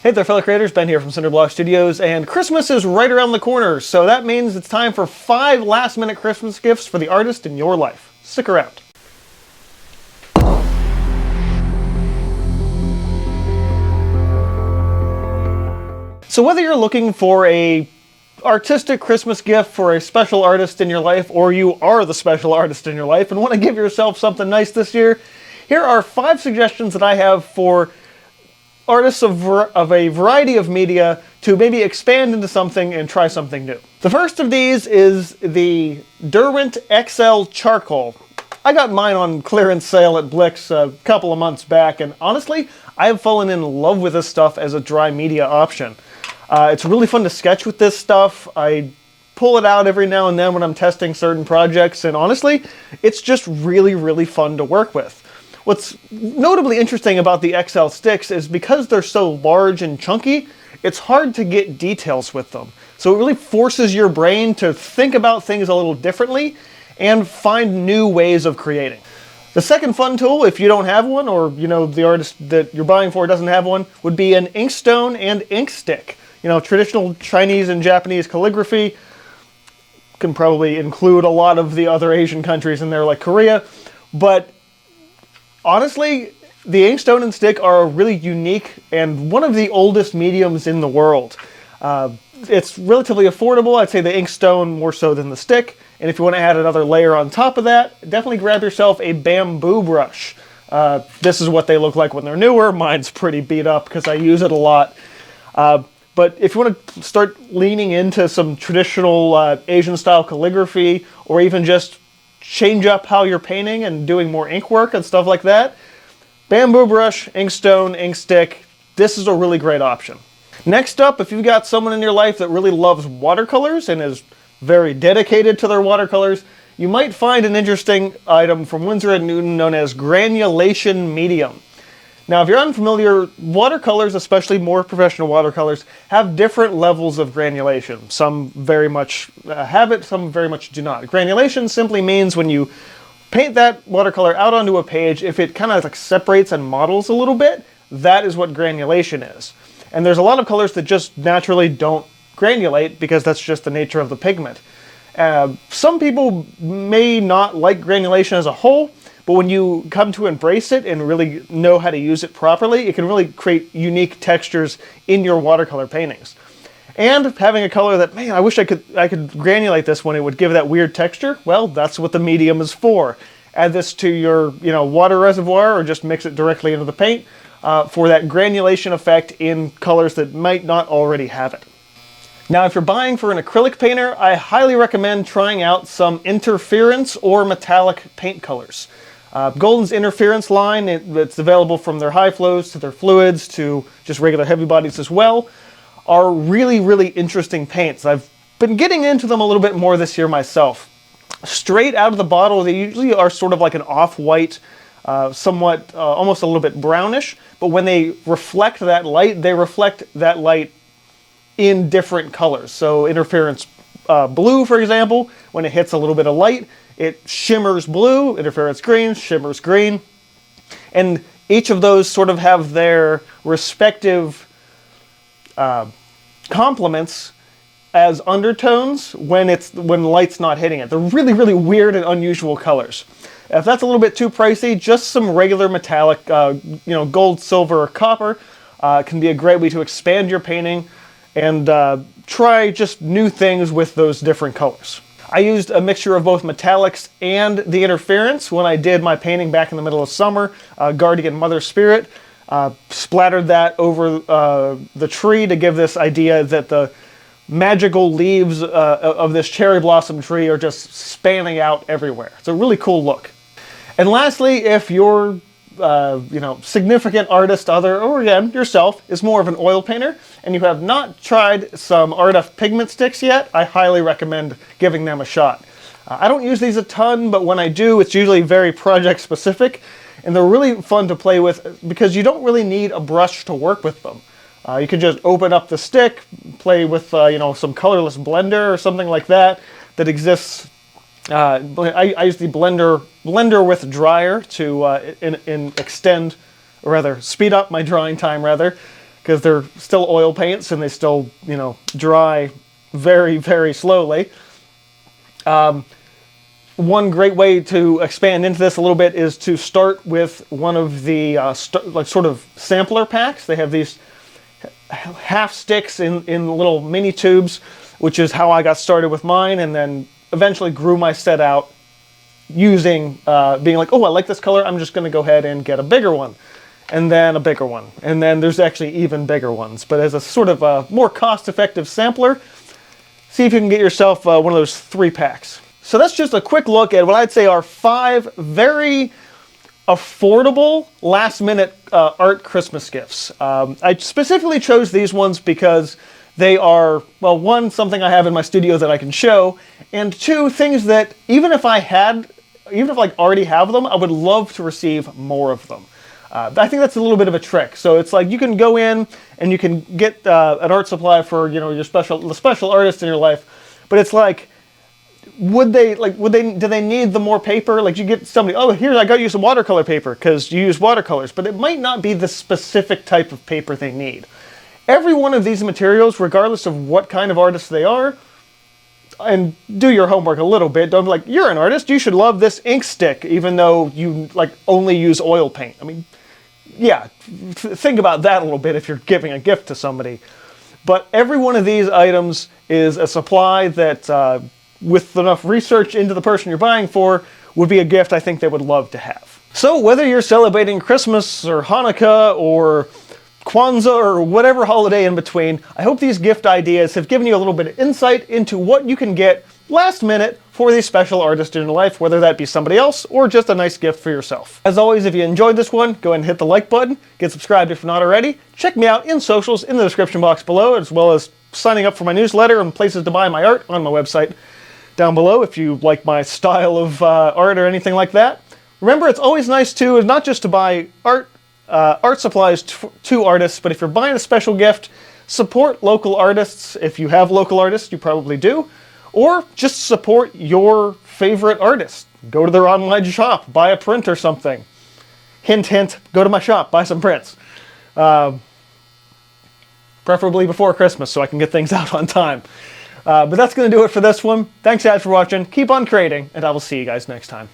Hey there fellow creators, Ben here from Cinder Studios, and Christmas is right around the corner, so that means it's time for 5 last-minute Christmas gifts for the artist in your life. Stick around. So whether you're looking for a artistic Christmas gift for a special artist in your life, or you are the special artist in your life and want to give yourself something nice this year, here are 5 suggestions that I have for artists of a variety of media to maybe expand into something and try something new. The first of these is the Derwent XL charcoal. I got mine on clearance sale at Blick's a couple of months back, and honestly, I have fallen in love with this stuff as a dry media option. It's really fun to sketch with this stuff. I pull it out every now and then when I'm testing certain projects, and honestly, it's just really fun to work with. What's notably interesting about the XL sticks is because they're so large and chunky, it's hard to get details with them. So it really forces your brain to think about things a little differently and find new ways of creating. The second fun tool, if you don't have one, or the artist that you're buying for doesn't have one, would be an Inkstone and ink stick. Traditional Chinese and Japanese calligraphy can probably include a lot of the other Asian countries in there, like Korea, but honestly, the Inkstone and stick are a really unique and one of the oldest mediums in the world. It's relatively affordable. I'd say the Inkstone more so than the stick. And if you want to add another layer on top of that, definitely grab yourself a bamboo brush. This is what they look like when they're newer. Mine's pretty beat up because I use it a lot. But if you want to start leaning into some traditional Asian style calligraphy, or even just change up how you're painting and doing more ink work and stuff like that, bamboo brush, Inkstone, ink stick, this is a really great option. Next up, if you've got someone in your life that really loves watercolors and is very dedicated to their watercolors, you might find an interesting item from Winsor & Newton known as granulation medium. Now, if you're unfamiliar, watercolors, especially more professional watercolors, have different levels of granulation. Some very much have it, some very much do not. Granulation simply means when you paint that watercolor out onto a page, if it kind of like separates and models a little bit, that is what granulation is. And there's a lot of colors that just naturally don't granulate because that's just the nature of the pigment. Some people may not like granulation as a whole, but when you come to embrace it and really know how to use it properly, it can really create unique textures in your watercolor paintings. And having a color that, man, I wish I could granulate this one, it would give that weird texture, well, that's what the medium is for. Add this to your water reservoir or just mix it directly into the paint for that granulation effect in colors that might not already have it. Now, if you're buying for an acrylic painter, I highly recommend trying out some interference or metallic paint colors. Golden's interference line, it's available from their high flows to their fluids to just regular heavy bodies as well, are really interesting paints. I've been getting into them a little bit more this year myself. Straight out of the bottle, they usually are sort of like an off-white, somewhat almost a little bit brownish, but when they reflect that light, they reflect that light in different colors. So interference blue, for example, when it hits a little bit of light, it shimmers blue. Interference green shimmers green. And each of those sort of have their respective complements as undertones when light's not hitting it. They're really weird and unusual colors. If that's a little bit too pricey, just some regular metallic, gold, silver, or copper can be a great way to expand your painting and try just new things with those different colors. I used a mixture of both metallics and the interference when I did my painting back in the middle of summer, Guardian Mother Spirit. Splattered that over the tree to give this idea that the magical leaves of this cherry blossom tree are just spanning out everywhere. It's a really cool look. And lastly, if your significant artist other, or again, yourself, is more of an oil painter, and you have not tried some RF pigment sticks yet, I highly recommend giving them a shot. I don't use these a ton, but when I do, it's usually very project specific, and they're really fun to play with because you don't really need a brush to work with them. You can just open up the stick, play with some colorless blender or something like that exists. I use the blender with dryer to extend, or rather speed up my drawing time because they're still oil paints and they still, you know, dry very, very slowly. One great way to expand into this a little bit is to start with one of the like sort of sampler packs. They have these half sticks in little mini tubes, which is how I got started with mine, and then eventually grew my set out using, being like, oh, I like this color, I'm just going to go ahead and get a bigger one, and then a bigger one, and then there's actually even bigger ones. But as a sort of a more cost-effective sampler, see if you can get yourself one of those 3 packs. So that's just a quick look at what I'd say are 5 very affordable last-minute art Christmas gifts. I specifically chose these ones because they are, well, 1, something I have in my studio that I can show, and 2, things that even if I already have them, I would love to receive more of them. I think that's a little bit of a trick. So it's like you can go in and you can get an art supply for, you know, the special artist in your life, but it's like, do they need the more paper? Like, you get somebody, oh, here, I got you some watercolor paper because you use watercolors, but it might not be the specific type of paper they need. Every one of these materials, regardless of what kind of artist they are, and do your homework a little bit, don't be like, you're an artist, you should love this ink stick, even though you like only use oil paint. I mean, yeah, think about that a little bit if you're giving a gift to somebody. But every one of these items is a supply that, with enough research into the person you're buying for, would be a gift I think they would love to have. So whether you're celebrating Christmas or Hanukkah or Kwanzaa or whatever holiday in between, I hope these gift ideas have given you a little bit of insight into what you can get last minute for the special artist in your life, whether that be somebody else or just a nice gift for yourself. As always, if you enjoyed this one, go ahead and hit the like button, get subscribed if you're not already, check me out in socials in the description box below, as well as signing up for my newsletter and places to buy my art on my website down below if you like my style of art or anything like that. Remember, it's always nice to, not just to buy art supplies to artists, but if you're buying a special gift, support local artists. If you have local artists, you probably do. Or just support your favorite artist. Go to their online shop, buy a print or something. Hint, hint, go to my shop, buy some prints. Preferably before Christmas so I can get things out on time. But that's going to do it for this one. Thanks guys for watching, keep on creating, and I will see you guys next time.